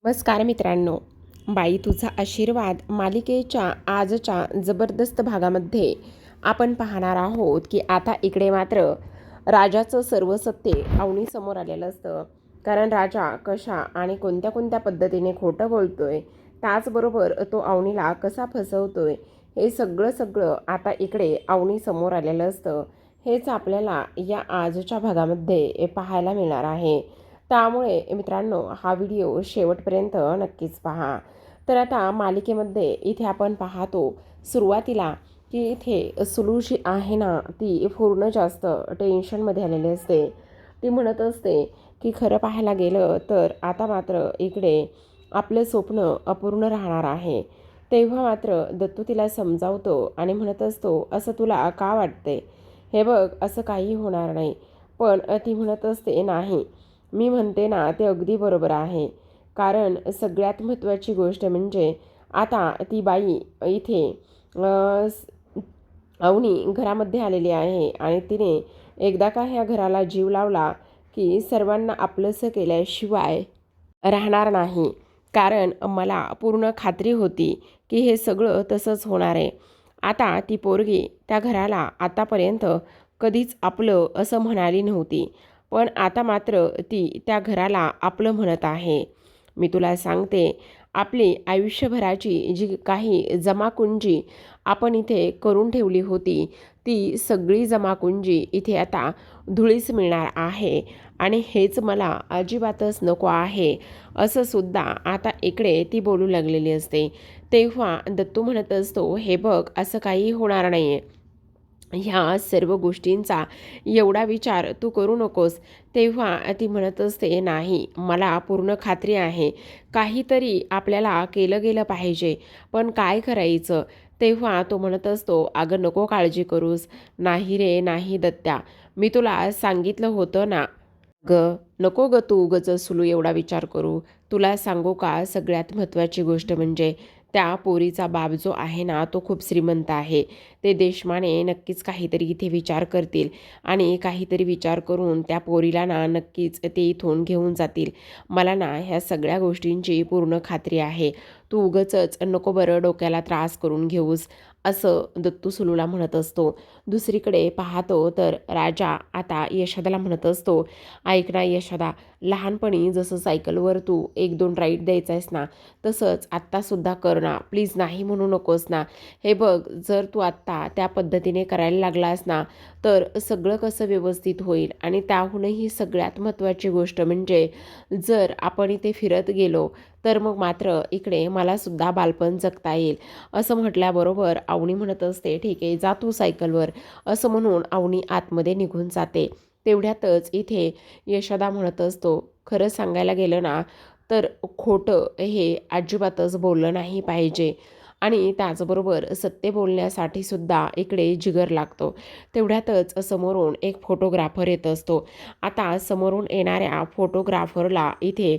नमस्कार मित्रांनो. बाई तुझा आशीर्वाद मालिकेच्या आजच्या जबरदस्त भागामध्ये आपण पाहणार आहोत की आता इकडे मात्र राजाचं सर्व सत्य अवनीसमोर आलेलं असतं. कारण राजा कशा आणि कोणत्या कोणत्या पद्धतीने खोटं बोलतोय, त्याचबरोबर तो अवनीला कसा फसवतोय, हे सगळं सगळं आता इकडे अवनीसमोर आलेलं असतं. हेच आपल्याला या आजच्या भागामध्ये पाहायला मिळणार आहे. त्यामुळे मित्रांनो हा व्हिडिओ शेवटपर्यंत नक्कीच पहा. तर आता मालिकेमध्ये इथे आपण पाहतो सुरुवातीला की इथे सुलू जी आहे ना, ती पूर्ण जास्त टेन्शनमध्ये आलेली असते. ती म्हणत असते की खरं पाहायला गेलं तर आता मात्र इकडे आपलं स्वप्न अपूर्ण राहणार आहे. तेव्हा मात्र दत्तू तिला समजावतो आणि म्हणत असतो, असं तुला का वाटते? हे बघ, असं काही होणार नाही. पण ती म्हणत असते, नाही, मी म्हणते ना ते अगदी बरोबर आहे. कारण सगळ्यात महत्त्वाची गोष्ट म्हणजे आता ती बाई इथे अवनी घरामध्ये आलेली आहे आणि तिने एकदा का ह्या घराला जीव लावला की सर्वांना आपलंसं केल्याशिवाय राहणार नाही. कारण मला पूर्ण खात्री होती की हे सगळं तसंच होणार आहे. आता ती पोरगी त्या घराला आतापर्यंत कधीच आपलं असं म्हणाली नव्हती. पण आता मात्र ती त्या घराला आपलं म्हणत आहे. मी तुला सांगते, आपली आयुष्यभराची जी काही जमाकुंजी आपण इथे करून ठेवली होती, ती सगळी जमाकुंजी इथे आता धुळीस मिळणार आहे. आणि हेच मला अजिबातच नको आहे, असं सुद्धा आता इकडे ती बोलू लागलेली असते. तेव्हा दत्तू म्हणत असतो, हे बघ, असं काही होणार नाही आहे. ह्या सर्व गोष्टींचा एवढा विचार तू करू नकोस. तेव्हा ती म्हणत असते, नाही, मला पूर्ण खात्री आहे, काहीतरी आपल्याला केलं गेलं पाहिजे, पण काय करायचं? तेव्हा तो म्हणत असतो, अगं नको काळजी करूस. नाही रे नाही दत्त्या, मी तुला सांगितलं होतं ना. नको ग तू उगाच सुलू एवढा विचार करू. तुला सांगू का, सगळ्यात महत्त्वाची गोष्ट म्हणजे त्या पोरीचा बाप जो आहे ना, तो खूप श्रीमंत आहे. ते देशमाने नक्कीच काहीतरी इथे विचार करतील आणि काहीतरी विचार करून त्या पोरीला ना नक्कीच ते इथून घेऊन जातील. मला ना ह्या सगळ्या गोष्टींची पूर्ण खात्री आहे. तू उगाचच नको बरं डोक्याला त्रास करून घेऊस, असं दत्तू सुलूला म्हणत असतो. दुसरीकडे पाहतो तर राजा आता यशोदाला म्हणत असतो, ऐक ना यशोदा, लहानपणी जसं सायकलवर तू 1-2 राईड द्यायचा आहेस ना, तसंच आत्तासुद्धा कर ना, प्लीज, नाही म्हणू नकोस ना. हे बघ, जर तू आत्ता त्या पद्धतीने करायला लागलास ना, तर सगळं कसं व्यवस्थित होईल. आणि त्याहूनही सगळ्यात महत्त्वाची गोष्ट म्हणजे जर आपण इथे फिरत गेलो तर मग मात्र इकडे मलासुद्धा बालपण जगता येईल. असं म्हटल्याबरोबर अवनी म्हणत असते, ठीक आहे, जा तू सायकलवर, असं म्हणून अवनी आतमध्ये निघून जाते. तेवढ्यातच इथे यशोदा म्हणत असतो, खरं सांगायला गेलं ना, तर खोटं हे अजिबातच बोललं नाही पाहिजे. आणि त्याचबरोबर सत्य बोलण्यासाठी सुद्धा इकडे जिगर लागतो. तेवढ्यातच समोरून एक फोटोग्राफर येत असतो. आता समोरून येणाऱ्या फोटोग्राफरला इथे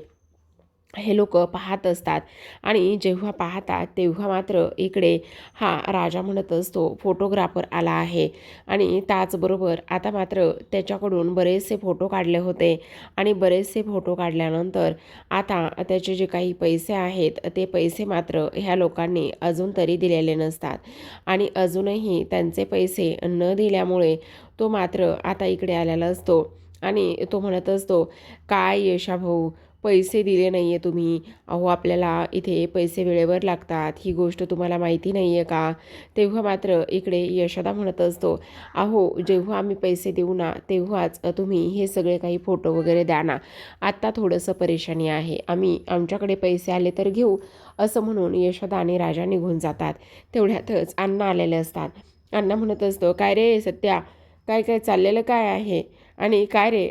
हे लोक पाहत असतात आणि जेव्हा पाहतात तेव्हा मात्र इकडे हा राजा म्हणत असतो, फोटोग्राफर आला आहे. आणि त्याचबरोबर आता मात्र त्याच्याकडून बरेचसे फोटो काढले होते आणि बरेचसे फोटो काढल्यानंतर आता त्याचे जे काही पैसे आहेत ते पैसे मात्र ह्या लोकांनी अजून तरी दिलेले नसतात. आणि अजूनही त्यांचे पैसे न दिल्यामुळे तो मात्र आता इकडे आलेला असतो आणि तो म्हणत असतो, काय यशाभाऊ, पैसे दिले नाही आहे तुम्ही? अहो, आपल्याला इथे पैसे वेळेवर लागतात, ही गोष्ट तुम्हाला माहिती नाही आहे का? तेव्हा मात्र इकडे यशोदा म्हणत असतो, अहो, जेव्हा आम्ही पैसे देऊ ना तेव्हाच तुम्ही हे सगळे काही फोटो वगैरे द्या ना. आत्ता थोडंसं परेशानी आहे, आम्ही आमच्याकडे पैसे आले तर घेऊ, असं म्हणून यशोदा आणि राजा निघून जातात. तेवढ्यातच अण्णा आलेले असतात. अण्णा म्हणत असतो, काय रे सत्या, काय काय चाललेलं काय आहे? आणि काय रे,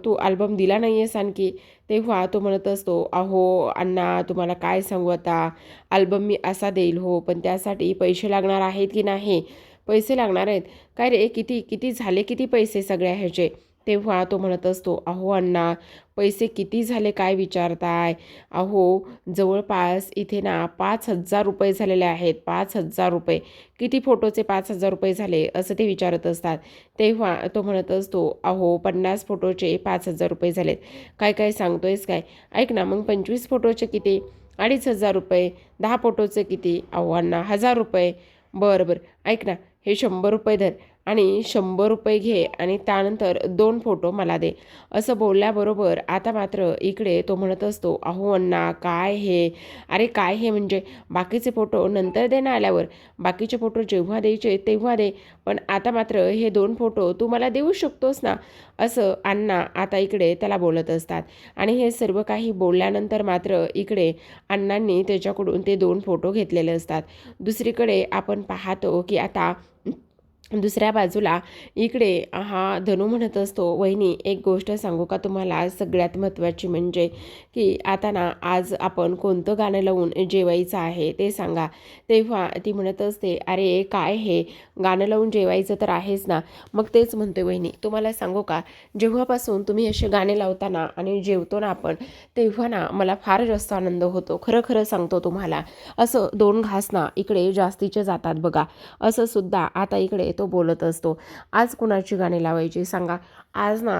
तू अल्बम दिला नाही आहेस आणखी? तेव्हा तो म्हणत असतो, अहो अण्णा, तुम्हाला काय सांगू आता, अल्बम मी असा देईल हो, पण त्यासाठी पैसे लागणार आहेत की नाही? पैसे लागणार आहेत. काय रे, किती किती झाले, किती पैसे सगळ्या ह्याचे? तेव्हा तो म्हणत असतो, अहो अण्णा, पैसे किती झाले काय विचारताय? अहो जवळपास इथे ना 5,000 रुपये झालेले आहेत, 5,000 रुपये. किती फोटोचे 5,000 रुपये झाले असं ते विचारत असतात. तेव्हा तो म्हणत असतो, अहो 50 फोटोचे 5,000 रुपये झालेत. काय काय सांगतोयस काय? ऐक ना, मग 25 फोटोचे किती? 2,500 रुपये. 10 फोटोचे किती? अहो अण्णा 1,000 रुपये. बरं बरं, ऐक ना, हे 100 रुपये धर आणि 100 रुपये घे आणि त्यानंतर 2 फोटो मला दे. असं बोलल्याबरोबर आता मात्र इकडे तो म्हणत असतो, अहो अण्णा काय हे? अरे काय हे म्हणजे? बाकीचे फोटो नंतर दे ना आल्यावर. बाकीचे फोटो जेव्हा द्यायचे तेव्हा दे. पण आता मात्र हे 2 फोटो तू मला देऊ शकतोस ना? असं अण्णा आता इकडे त्याला बोलत असतात. आणि हे सर्व काही बोलल्यानंतर मात्र इकडे अण्णांनी त्याच्याकडून ते 2 फोटो घेतलेले असतात. दुसरीकडे आपण पाहतो की आता दुसऱ्या बाजूला इकडे हा धनू म्हणत असतो, वहिनी एक गोष्ट सांगू का तुम्हाला? सगळ्यात महत्त्वाची म्हणजे की आता ना आज आपण कोणतं गाणं लावून जेवायचं आहे ते सांगा. तेव्हा ती म्हणत असते, अरे काय हे गाणं लावून जेवायचं तर आहेच ना. मग तेच म्हणते वहिनी, तुम्हाला सांगू का, जेव्हापासून तुम्ही असे गाणे लावताना आणि जेवतो ना आपण, तेव्हा ना मला फार जास्त आनंद होतो. खरं खरं सांगतो तुम्हाला. असं 2 घास ना इकडे जास्तीचे जातात बघा. असं सुद्धा आता इकडे तो बोलत असतो. आज कुणाची गाणी लावायची सांगा? आज ना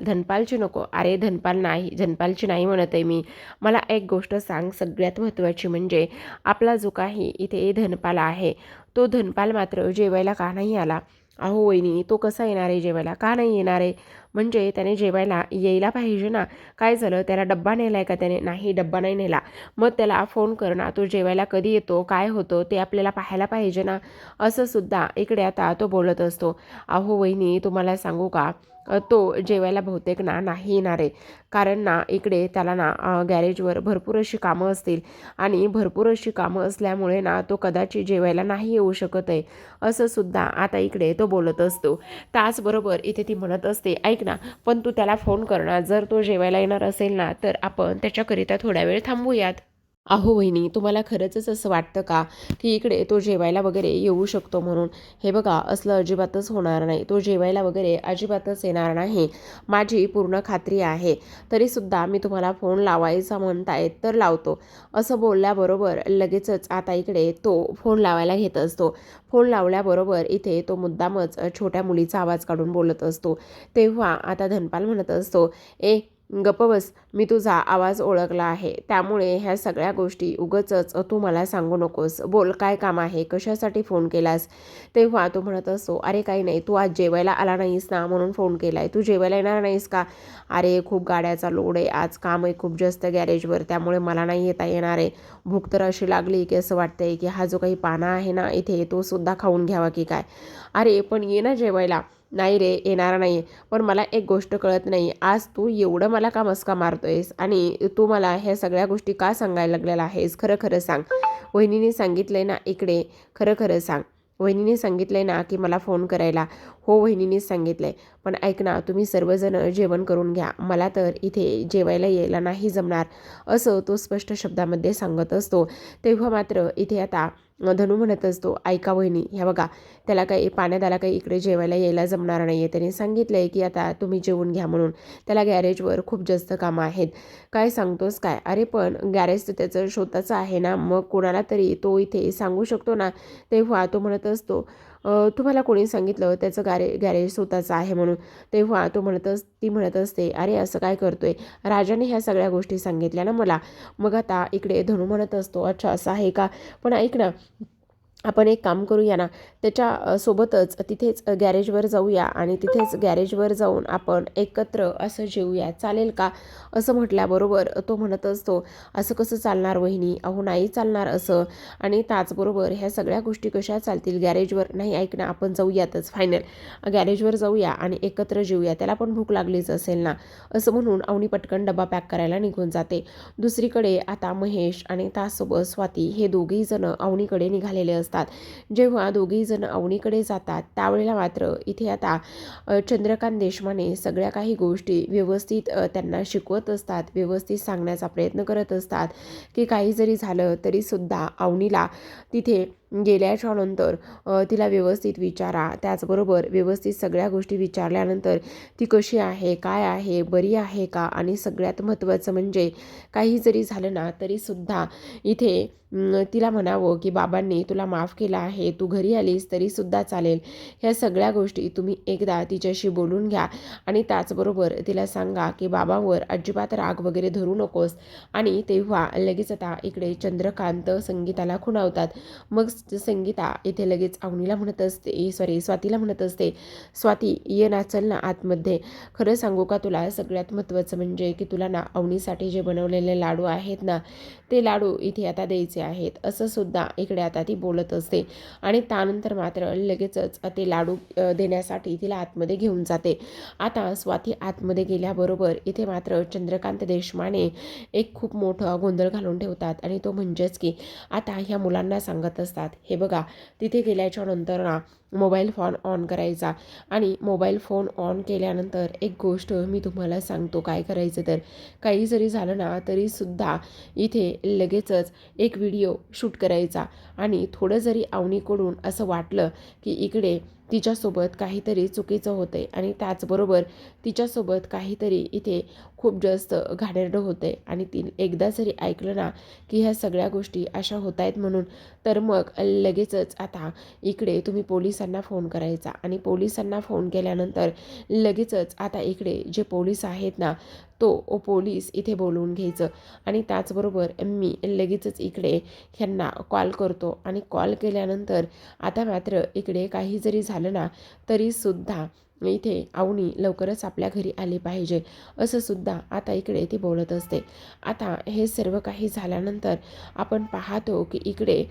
धनपालची नको. अरे धनपालची नाही म्हणत आहे मी. मला एक गोष्ट सांग, सगळ्यात महत्त्वाची म्हणजे आपला जो काही इथे धनपाल आहे, तो धनपाल मात्र जेवायला का नाही आला? अहो वहिनी, तो कसा येणार आहे जेवायला? का नाही येणार आहे? म्हणजे त्याने जेवायला यायला पाहिजे ना. काय झालं, त्याला डब्बा नेला आहे का त्याने? नाही, डब्बा नाही नेला. मग त्याला फोन कर ना, तो जेवायला कधी येतो, काय होतं ते आपल्याला पाहायला पाहिजे ना. असं सुद्धा इकडे आता तो बोलत असतो. अहो वहिनी, तुम्हाला सांगू का, तो जेवायला बहुतेक ना नाही येणार आहे. कारण ना इकडे त्याला ना गॅरेजवर भरपूर अशी कामं असतील आणि भरपूर अशी कामं असल्यामुळे ना तो कदाचित जेवायला नाही येऊ शकत आहे. असं सुद्धा आता इकडे तो बोलत असतो. त्याचबरोबर इथे ती म्हणत असते, ऐक ना, पण तू त्याला फोन कर ना. जर तो जेवायला येणार असेल ना तर आपण त्याच्याकरिता थोडा वेळ थांबूयात. अहो वहिनी, तुम्हाला खरंच असं वाटतं का की इकडे तो जेवायला वगैरे येऊ शकतो म्हणून? हे बघा, असलं अजिबातच होणार नाही. तो जेवायला वगैरे अजिबातच येणार नाही, माझी पूर्ण खात्री आहे. तरीसुद्धा मी तुम्हाला फोन लावायचा म्हणताय तर लावतो. असं बोलल्याबरोबर लगेचच आता इकडे तो फोन लावायला घेत असतो. फोन लावल्याबरोबर इथे तो मुद्दामच छोट्या मुलीचा आवाज काढून बोलत असतो. तेव्हा आता धनपाल म्हणत असतो, ए गप्प बस, मी तुझा आवाज ओळखला आहे, त्यामुळे ह्या सगळ्या गोष्टी उगाचच तू मला सांगू नकोस. बोल, काय काम आहे? कशासाठी फोन केलास? तेव्हा तो म्हणत असतो, अरे काही नाही, तू आज जेवायला आला नाहीस ना म्हणून फोन केला आहे. तू जेवायला येणार नाहीस का? अरे खूप गाड्याचा लोड आहे, आज काम आहे खूप जास्त गॅरेजवर, त्यामुळे मला नाही येता येणार आहे. भूक तर अशी लागली की असं वाटतंय की हा जो काही पाना आहे ना इथे, तो सुद्धा खाऊन घ्यावा की काय. अरे पण ये ना जेवायला. नाही रे, येणार नाही. पण मला एक गोष्ट कळत नाही, आज तू एवढं मला का मस्का मारतोयस आणि तू मला ह्या सगळ्या गोष्टी का सांगायला लागलेला आहेस? खरं खरं सांग. वहिनीने सांगितलंय ना इकडे, खरं खरं सांग. वहिनीने सांगितलंय ना की मला फोन करायला? हो, वहिनीनेच सांगितलंय. पण ऐक ना, तुम्ही सर्वजण जेवण करून घ्या, मला तर इथे जेवायला यायला नाही जमणार, असं तो स्पष्ट शब्दामध्ये सांगत असतो. तेव्हा मात्र इथे आता धनू म्हणत असतो, ऐका वहिनी, ह्या बघा, त्याला काही पाण्यात काही इकडे जेवायला यायला जमणार नाही आहे. त्याने सांगितलं आहे की आता तुम्ही जेवून घ्या म्हणून. त्याला गॅरेजवर खूप जास्त कामं आहेत. काय सांगतोस काय? अरे पण गॅरेज तर त्याचं स्वतःचं आहे ना, मग कोणाला तरी तो इथे सांगू शकतो ना. तेव्हा तो म्हणत असतो, तुम्हाला कोणी सांगितलं त्याचं गॅरेज स्वतःचं आहे म्हणून? तेव्हा ती म्हणत असते, अरे असं काय करतोय? राजाने ह्या सगळ्या गोष्टी सांगितल्या ना मला. मग आता इकडे धनू म्हणत असतो, अच्छा असं आहे का? पण ऐक ना, आपण एक काम करूया ना, त्याच्या सोबतच तिथेच गॅरेजवर जाऊया आणि तिथेच गॅरेजवर जाऊन आपण एकत्र असं जेऊया, चालेल का? असं म्हटल्याबरोबर तो म्हणत असतो, असं कसं चालणार वहिनी? अहो नाही चालणार असं. आणि त्याचबरोबर ह्या सगळ्या गोष्टी कशा चालतील गॅरेजवर? नाही, ऐक ना, आपण जाऊयातच फायनल. गॅरेजवर जाऊया आणि एकत्र जेऊया, त्याला पण भूक लागलीच असेल ना. असं म्हणून अवनी पटकन डबा पॅक करायला निघून जाते. दुसरीकडे आता महेश आणि त्यासोबत स्वाती हे दोघेही जण अवनीकडे निघालेले असतात. जेव्हा दोघेही जण अवनीकडे जातात त्यावेळेला मात्र इथे आता चंद्रकांत देशमाने सगळ्या काही गोष्टी व्यवस्थित त्यांना शिकवत असतात, व्यवस्थित सांगण्याचा प्रयत्न करत असतात की काही जरी झालं तरीसुद्धा अवनीला तिथे गेल्याच्या नंतर तिला व्यवस्थित विचारा. त्याचबरोबर व्यवस्थित सगळ्या गोष्टी विचारल्यानंतर ती कशी आहे, काय आहे, बरी आहे का, आणि सगळ्यात महत्त्वाचं म्हणजे काही जरी झालं ना तरीसुद्धा इथे तिला म्हणावं की बाबांनी तुला माफ केलं आहे, तू घरी आलीस तरीसुद्धा चालेल. ह्या सगळ्या गोष्टी तुम्ही एकदा तिच्याशी बोलून घ्या आणि त्याचबरोबर तिला सांगा की बाबांवर अजिबात राग वगैरे धरू नकोस. आणि तेव्हा लगेच आता इकडे चंद्रकांत संगीताला खुणावतात. मग संगीता इथे लगेच अवनीला म्हणत असते, स्वातीला म्हणत असते, स्वाती ये ना, चल ना आतमध्ये. खरं सांगू का तुला, सगळ्यात महत्त्वाचं म्हणजे की तुला ना अवनीसाठी जे बनवलेले लाडू आहेत ना ते लाडू इथे आता द्यायचे आहेत, असं सुद्धा इकडे आता ती बोलत असते. आणि त्यानंतर मात्र लगेचच ते लाडू देण्यासाठी तिला आतमध्ये घेऊन जाते. आता स्वाती आतमध्ये गेल्याबरोबर इथे मात्र चंद्रकांत देशमाने एक खूप मोठं गोंधळ घालून ठेवतात. आणि तो म्हणजेच की आता ह्या मुलांना सांगत असतात, हे बघा तिथे गेल्याच्या नंतर ना मोबाईल फोन ऑन करायचा. आणि मोबाईल फोन ऑन केल्यानंतर एक गोष्ट मी तुम्हाला सांगतो काय करायचं. तर काही जरी झालं ना तरीसुद्धा इथे लगेचच एक व्हिडिओ शूट करायचा. आणि थोडं जरी अवनीकडून असं वाटलं की इकडे तिच्यासोबत काहीतरी चुकीचं होते आणि त्याचबरोबर तिच्यासोबत काहीतरी इथे खूप जास्त घाणेरडं होते आणि ती एकदा जरी ऐकलं ना की ह्या सगळ्या गोष्टी अशा होत आहेत म्हणून, तर मग लगेचच आता इकडे तुम्ही पोलिसांना फोन करायचा. आणि पोलिसांना फोन केल्यानंतर लगेचच आता इकडे जे पोलीस आहेत ना तो पोलीस इथे बोलवून घ्यायचं. आणि त्याचबरोबर मी लगेचच इकडे ह्यांना कॉल करतो. आणि कॉल केल्यानंतर आता मात्र इकडे काही जरी झालं ना तरीसुद्धा इथे अवनी लवकरच आपल्या घरी आली पाहिजे, असं सुद्धा आता इकडे ती बोलत असते. आता हे सर्व काही झाल्यानंतर आपण पाहतो की इकडे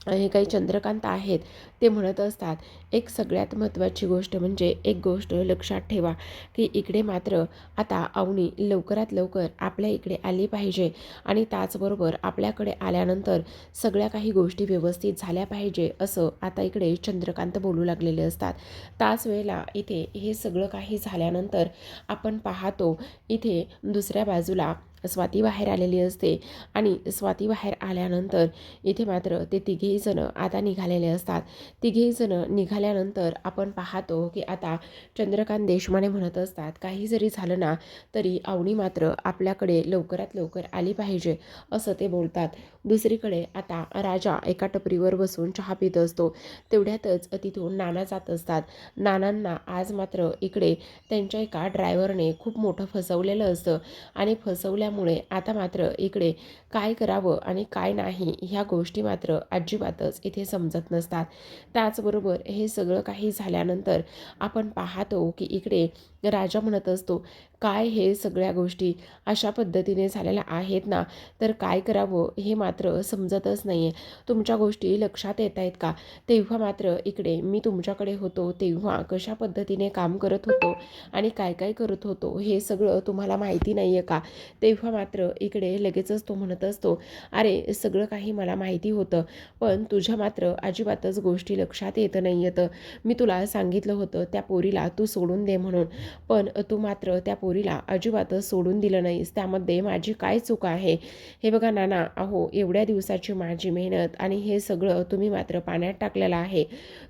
हे काही चंद्रकांत आहेत ते म्हणत असतात, एक सगळ्यात महत्त्वाची गोष्ट म्हणजे एक गोष्ट लक्षात ठेवा की इकडे मात्र आता अवनी लवकरात लवकर आपल्या इकडे आली पाहिजे. आणि त्याचबरोबर आपल्याकडे आल्यानंतर सगळ्या काही गोष्टी व्यवस्थित झाल्या पाहिजे, असं आता इकडे चंद्रकांत बोलू लागलेले असतात. त्याच वेळेला इथे हे सगळं काही झाल्यानंतर आपण पाहतो इथे दुसऱ्या बाजूला स्वाती बाहेर आलेली असते. आणि स्वाती बाहेर आल्यानंतर इथे मात्र ते तिघेही जण आता निघालेले असतात. तिघेही जण निघाल्यानंतर आपण पाहतो की आता चंद्रकांत देशमाने म्हणत असतात, काही जरी झालं ना तरी अवनी मात्र आपल्याकडे लवकरात लवकर आली पाहिजे, असं ते बोलतात. दुसरीकडे आता राजा एका टपरीवर बसून चहा पित असतो. तेवढ्यातच तिथून नाना जात असतात. नानांना आज मात्र इकडे त्यांच्या एका ड्रायव्हरने खूप मोठं फसवलेलं असतं. आणि फसवल्यामुळे आता मात्र इकडे काय करावं आणि काय नाही ह्या गोष्टी मात्र अजिबातच इथे समजत नसतात. त्याचबरोबर हे सगळं काही झाल्यानंतर आपण पाहतो की इकडे राजा म्हणत असतो, काय हे सगळ्या गोष्टी अशा पद्धतीने झालेल्या आहेत ना, तर काय करावं हे मात्र समजतच नाही आहे. तुमच्या गोष्टी लक्षात येत आहेत का? तेव्हा मात्र इकडे मी तुमच्याकडे होतो तेव्हा कशा पद्धतीने काम करत होतो आणि काय काय करत होतो हे सगळं तुम्हाला माहिती नाही आहे का? तेव्हा मात्र इकडे लगेचच तो म्हणत असतो, अरे सगळं काही मला माहिती होतं, पण तुझ्या मात्र अजिबातच गोष्टी लक्षात येत नाही आहेत. मी तुला सांगितलं होतं त्या पोरीला तू सोडून दे म्हणून, पण तू मात्र त्या पोरीला अजिबातच सोडून दिलं नाहीस. त्यामध्ये माझी काय चूक आहे? हे बघा नाना, अहो एवढ्या दिवसाची माझी मेहनत आणि हे सगळं तुम्ही मात्र पाण्यात टाकलेलं आहे.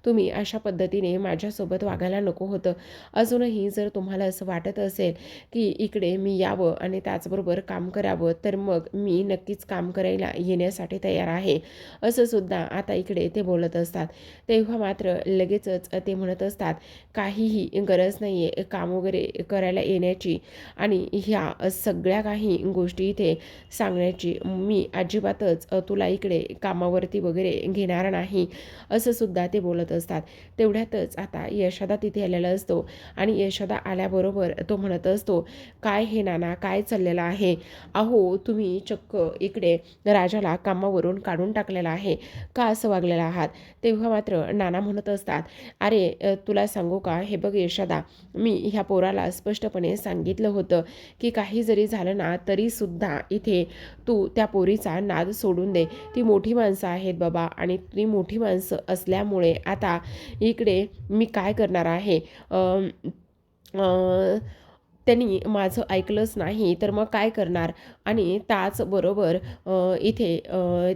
तुम्ही अशा पद्धतीने माझ्यासोबत वागायला नको होतं. अजूनही जर तुम्हाला असं वाटत असेल की इकडे मी यावं आणि त्याचबरोबर काम करावं, तर मग मी नक्कीच काम करायला येण्यासाठी तयार आहे, असं सुद्धा आता इकडे ते बोलत असतात. तेव्हा मात्र लगेचच ते म्हणत असतात, काहीही गरज नाही आहे काम वगैरे करायला येण्याची आणि ह्या सगळ्या काही गोष्टी इथे सांगण्याची. मी अजिबातच तुला इकडे कामावरती वगैरे घेणार नाही, असं सुद्धा ते बोलत असतात. तेवढ्यातच आता यशोदा तिथे आलेला असतो. आणि यशोदा आल्याबरोबर तो म्हणत असतो, काय हे नाना, काय चाललेलं आहे? अहो तुम्ही चक्क इकडे राजाला कामावरून काढून टाकलेला आहे, का असं वागलेलं आहात? तेव्हा मात्र नाना म्हणत असतात, अरे तुला सांगू का, हे बघ यशोदा, मी ह्या पोराला स्पष्टपणे सांगितलं होतं की काही जरी झालं ना तरीसुद्धा इथे तू त्या पोरीचा नाद सोडून दे. ती मोठी माणसं आहेत बाबा, आणि ती मोठी माणसं असल्यामुळे आता इकडे मी काय करणार आहे, त्यांनी माझं ऐकलंच नाही तर मग काय करणार? आणि त्याचबरोबर इथे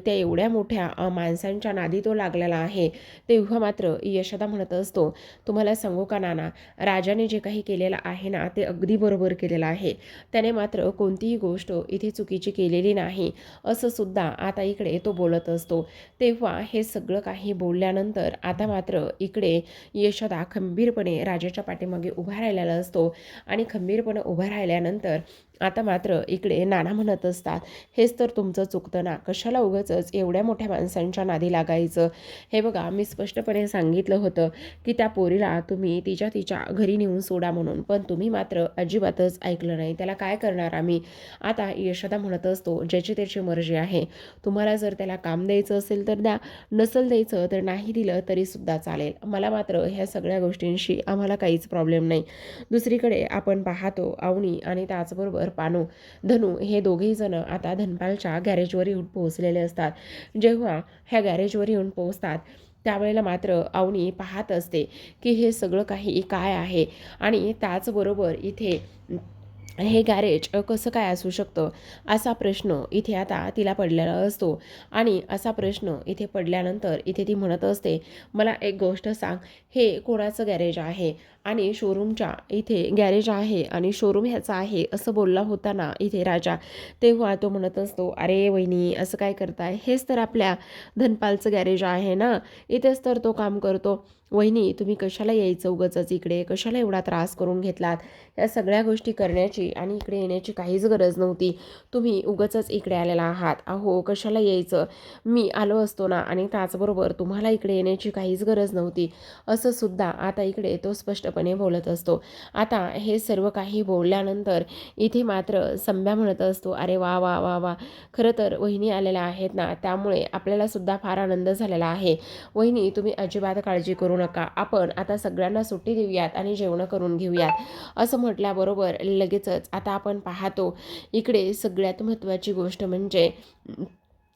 त्या एवढ्या मोठ्या माणसांच्या नादी तो लागलेला आहे. तेव्हा मात्र यशोदा म्हणत असतो, तुम्हाला सांगू का नाना, राजाने जे काही केलेलं आहे ना ते अगदी बरोबर केलेलं आहे. त्याने मात्र कोणतीही गोष्ट इथे चुकीची केलेली नाही असं सुद्धा आता इकडे तो बोलत असतो. तेव्हा हे सगळं काही बोलल्यानंतर आता मात्र इकडे यशोदा खंबीरपणे राजाच्या पाठीमागे उभा राहिलेला असतो आणि खंबीरपणे उभा राहिल्यानंतर आता मात्र इकडे नाना म्हणत असतात, हेच तर तुमचं चुकतं ना, कशाला उगाचच एवढ्या मोठ्या माणसांच्या नादी लागायचं. हे बघा, मी स्पष्टपणे सांगितलं होतं की त्या पोरीला तुम्ही तिच्या घरी नेऊन सोडा म्हणून, पण तुम्ही मात्र अजिबातच ऐकलं नाही. त्याला काय करणार आम्ही? आता यशोदा म्हणत असतो, ज्याची त्याची मर्जी आहे. तुम्हाला जर त्याला काम द्यायचं असेल तर द्या, नसेल द्यायचं तर नाही दिलं तरीसुद्धा चालेल. मला मात्र ह्या सगळ्या गोष्टींशी आम्हाला काहीच प्रॉब्लेम नाही. दुसरीकडे आपण पाहतो अवनी आणि त्याचबरोबर पानू, धनू हे दोघेही जण आता धनपालच्या गॅरेजवर येऊन पोहोचलेले असतात. जेव्हा ह्या गॅरेजवर येऊन पोहोचतात त्यावेळेला मात्र अवनी पाहत असते की हे सगळं काही काय आहे आणि त्याचबरोबर इथे हे गॅरेज कसं काय असू शकतं असा प्रश्न इथे आता तिला पडलेला असतो. आणि असा प्रश्न इथे पडल्यानंतर इथे ती म्हणत असते, मला एक गोष्ट सांग, हे कोणाचं गॅरेज आहे? आणि शोरूमच्या इथे गॅरेज आहे आणि शोरूम ह्याचा आहे असं बोलला होता ना इथे राजा. तेव्हा तो म्हणत असतो, अरे वहिनी असं काय करताय, हेच तर आपल्या धनपालचं गॅरेज आहे ना, इथेच तर तो काम करतो. वहिनी तुम्ही कशाला यायचं उगाचच इकडे, कशाला एवढा त्रास करून घेतलात? या सगळ्या गोष्टी करण्याची आणि इकडे येण्याची काहीच गरज नव्हती. तुम्ही उगाचच इकडे आलेला आहात. अहो कशाला यायचं, मी आलो असतो ना, आणि त्याचबरोबर तुम्हाला इकडे येण्याची काहीच गरज नव्हती असं सुद्धा आता इकडे तो स्पष्टपणे बोलत असतो. आता हे सर्व काही बोलल्यानंतर इथे मात्र संभ्या म्हणत असतो, अरे वा वा वा वा, खरं तर वहिनी आलेल्या आहेत ना, त्यामुळे आपल्याला सुद्धा फार आनंद झालेला आहे. वहिनी तुम्ही अजिबात काळजी करू नका, आपण आता सगळ्यांना सुट्टी देऊयात आणि जेवण करून घेऊयात असं म्हटल्याबरोबर लगेचच आता आपण पाहतो इकडे सगळ्यात महत्त्वाची गोष्ट म्हणजे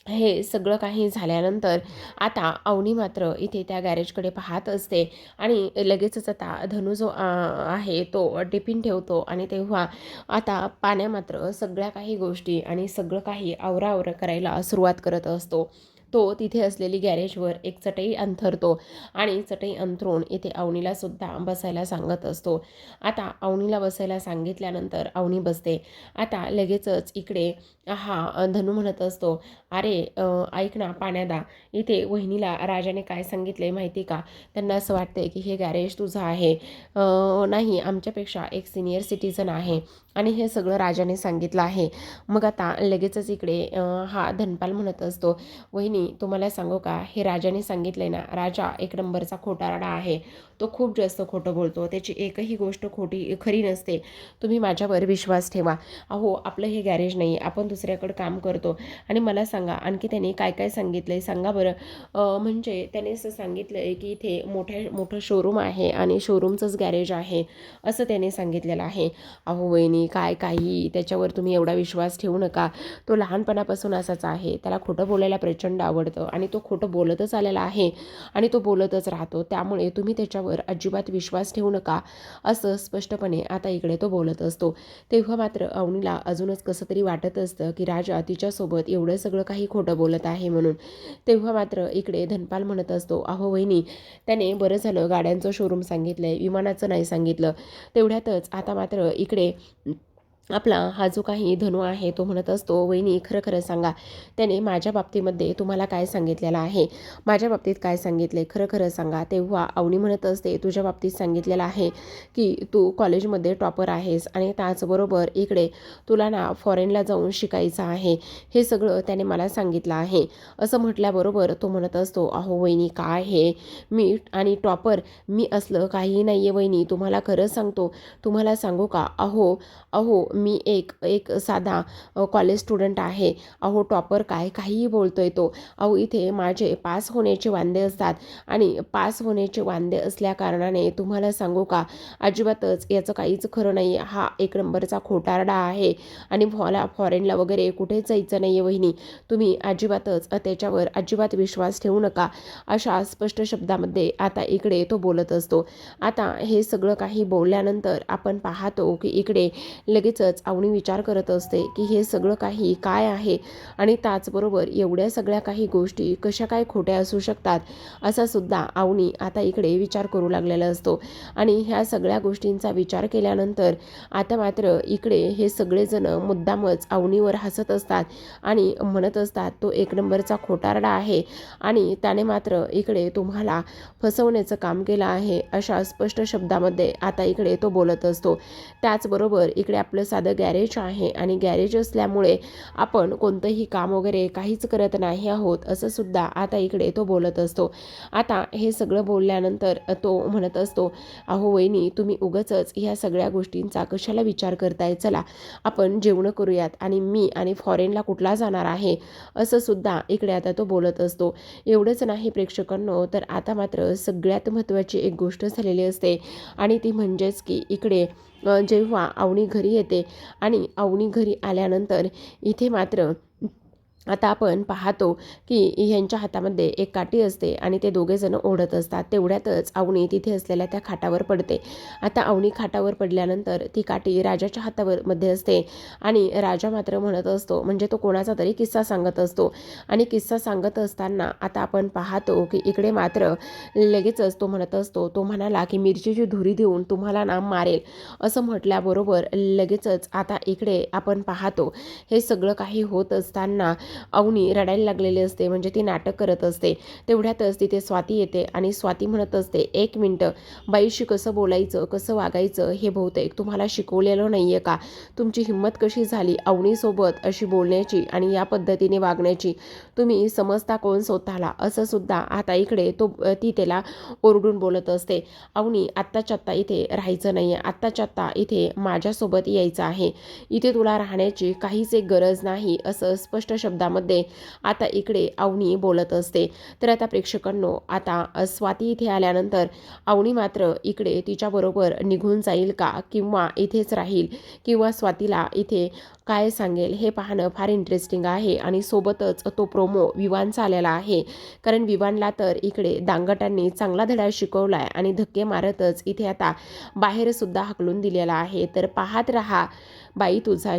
हे सगळं काही झाल्यानंतर आता अवनी मात्र इथे त्या गॅरेजकडे पाहत असते आणि लगेचच आता धनू जो आहे तो टिफिन ठेवतो आणि तेव्हा आता पाण्या मात्र सगळ्या काही गोष्टी आणि सगळं काही आवराआवर करायला सुरुवात करत असतो. तो तिथे असलेली गॅरेजवर एक चटई अंथरतो आणि चटई अंथरून इथे अवनीला सुद्धा बसायला सांगत असतो. आता अवनीला बसायला सांगितल्यानंतर अवनी बसते. आता लगेचच इकडे हा धनू म्हणत असतो, अरे ऐक ना पाण्यादा, इथे वहिनीला राजाने काय सांगितले माहिती का? त्यांना असं वाटतंय की हे गॅरेज तुझं आहे. नाही, आमच्यापेक्षा एक सिनियर सिटीजन आहे आणि हे सगळं राजाने सांगितलं आहे. मग आता लगेचच इकडे हा धनपाल म्हणत असतो, वहिनी तुम्हाला सांगू का, हे राजाने सांगितलंय ना, राजा एक नंबरचा खोटारडा आहे. तो खूप जास्त खोटं बोलतो, त्याची एकही गोष्ट खरी नसते. तुम्ही माझ्यावर विश्वास ठेवा. अहो आपलं हे गॅरेज नाही, आपण दुसऱ्याकडे काम करतो. आणि मला सांगा आणखी त्याने काय काय सांगितलंय सांगा बरं. म्हणजे त्याने असं सांगितलंय की इथे मोठं शोरूम आहे आणि शोरूमचंच गॅरेज आहे असं त्याने सांगितलेलं आहे. अहो वहिनी काय काही त्याच्यावर तुम्ही एवढा विश्वास ठेवू नका. तो लहानपणापासून असाच आहे, त्याला खोटं बोलायला प्रचंड आवडतं आणि तो खोटं बोलतच आलेला आहे आणि तो बोलतच राहतो. त्यामुळे तुम्ही त्याच्यावर अजिबात विश्वास ठेवू नका असं स्पष्टपणे आता इकडे तो बोलत असतो. तेव्हा मात्र अवनीला अजूनच कसं तरी वाटत असतं की राजा तिच्यासोबत एवढं सगळं काही खोटं बोलत आहे म्हणून. तेव्हा मात्र इकडे धनपाल म्हणत असतो, अहो वहिनी त्याने बरं झालं गाड्यांचं शोरूम सांगितलंय, विमानाचं नाही सांगितलं. तेवढ्यातच आता मात्र इकडे आपला हा जो काही धनू आहे तो म्हणत असतो, वहिनी खरं खरं सांगा, त्याने माझ्या बाबतीमध्ये तुम्हाला काय सांगितलेलं आहे? माझ्या बाबतीत काय सांगितले खरं खरं सांगा. तेव्हा अवनी म्हणत असते, तुझ्या बाबतीत सांगितलेलं आहे की तू कॉलेजमध्ये टॉपर आहेस आणि त्याचबरोबर इकडे तुला ना फॉरेनला जाऊन शिकायचं आहे, हे सगळं त्याने मला सांगितलं आहे असं म्हटल्याबरोबर तो म्हणत असतो, अहो वहिनी काय हे, मी आणि टॉपर मी असलं काही नाही आहे वहिनी, तुम्हाला खरं सांगतो. तुम्हाला सांगू का, अहो मी एक एक साधा कॉलेज स्टुडंट आहे. अहो टॉपर काय काहीही बोलतोय तो. अहो इथे माझे पास होण्याचे वांदे असतात आणि पास होण्याचे वांदे असल्याकारणाने तुम्हाला सांगू का अजिबातच याचं काहीच खरं नाही. हा एक नंबरचा खोटारडा आहे आणि फॉरेनला वगैरे कुठेच जायचं नाही आहे वहिनी. तुम्ही अजिबातच त्याच्यावर अजिबात विश्वास ठेवू नका. अशा स्पष्ट शब्दामध्ये आता इकडे तो बोलत असतो. आता हे सगळं काही बोलल्यानंतर आपण पाहतो की इकडे लगेचच अवनी विचार करत असते की हे सगळं काही काय आहे आणि त्याचबरोबर एवढ्या सगळ्या काही गोष्टी कशा काय खोट्या असू शकतात असा सुद्धा अवनी आता इकडे विचार करू लागलेला असतो. आणि ह्या सगळ्या गोष्टींचा विचार केल्यानंतर आता मात्र इकडे हे सगळेजण मुद्दामच अवनीवर हसत असतात आणि म्हणत असतात तो एक नंबरचा खोटारडा आहे आणि त्याने मात्र इकडे तुम्हाला फसवण्याचं काम केलं आहे अशा स्पष्ट शब्दामध्ये आता इकडे तो बोलत असतो. त्याचबरोबर इकडे आपलं साधं गॅरेज आहे आणि गॅरेज असल्यामुळे आपण कोणतंही काम वगैरे काहीच करत नाही आहोत असं सुद्धा आता इकडे तो बोलत असतो. आता हे सगळं बोलल्यानंतर तो म्हणत असतो अहो वहिनी तुम्ही उगाचच ह्या सगळ्या गोष्टींचा कशाला विचार करताय. चला आपण जेवण करूयात आणि मी आणि फॉरेनला कुठला जाणार आहे असं सुद्धा इकडे आता तो बोलत असतो. एवढंच नाही प्रेक्षकांनो तर आता मात्र सगळ्यात महत्त्वाची एक गोष्ट झालेली असते आणि ती म्हणजेच की इकडे जेव्हा अवनी घरी येते आणि अवनी घरी आल्यानंतर इथे मात्र आता आपण पाहतो की ह्यांच्या हातामध्ये एक काठी असते आणि ते दोघेजण ओढत असतात. तेवढ्यातच अवनी तिथे असलेल्या त्या खाटावर पडते. आता अवनी खाटावर पडल्यानंतर ती काठी राजाच्या हातावर मध्ये असते आणि राजा मात्र म्हणत असतो म्हणजे तो कोणाचा तरी किस्सा सांगत असतो आणि किस्सा सांगत असताना आता आपण पाहतो की इकडे मात्र लगेचच तो म्हणत असतो तो म्हणाला की मिरचीची धुरी देऊन तुम्हाला ना मारेल असं म्हटल्याबरोबर लगेचच आता इकडे आपण पाहतो हे सगळं काही होत असताना अवनी रडायला लागलेली असते म्हणजे ती नाटक करत असते. तेवढ्यातच तिथे स्वाती येते आणि स्वाती म्हणत असते एक मिनटं बाईशी कसं बोलायचं कसं वागायचं हे बहुतेक तुम्हाला शिकवलेलं नाही आहे का. तुमची हिंमत कशी झाली अवनीसोबत अशी बोलण्याची आणि या पद्धतीने वागण्याची. तुम्ही समजता कोण स्वतःला असं सुद्धा आता इकडे ती त्याला ओरडून बोलत असते. अवनी आत्ताच्या आत्ता इथे राहायचं नाही आहे. आत्ताच्या आत्ता इथे माझ्यासोबत यायचं आहे. इथे तुला राहण्याची काहीच एक गरज नाही असं स्पष्ट शब्दामध्ये आता इकडे अवनी बोलत असते. तर आता प्रेक्षकांनो आता स्वाती इथे आल्यानंतर अवनी मात्र इकडे तिच्याबरोबर निघून जाईल का किंवा इथेच राहील किंवा स्वातीला इथे काय सांगेल हे पाहणं फार इंटरेस्टिंग आहे. आणि सोबतच तो प्रोमो विवानचा आलेला आहे कारण विवानला तर इकडे दांगटांनी चांगला धडा शिकवला आहे आणि धक्के मारतच इथे आता बाहेर सुद्धा हाकलून दिलेला आहे. तर पाहत रहा बाई तुझा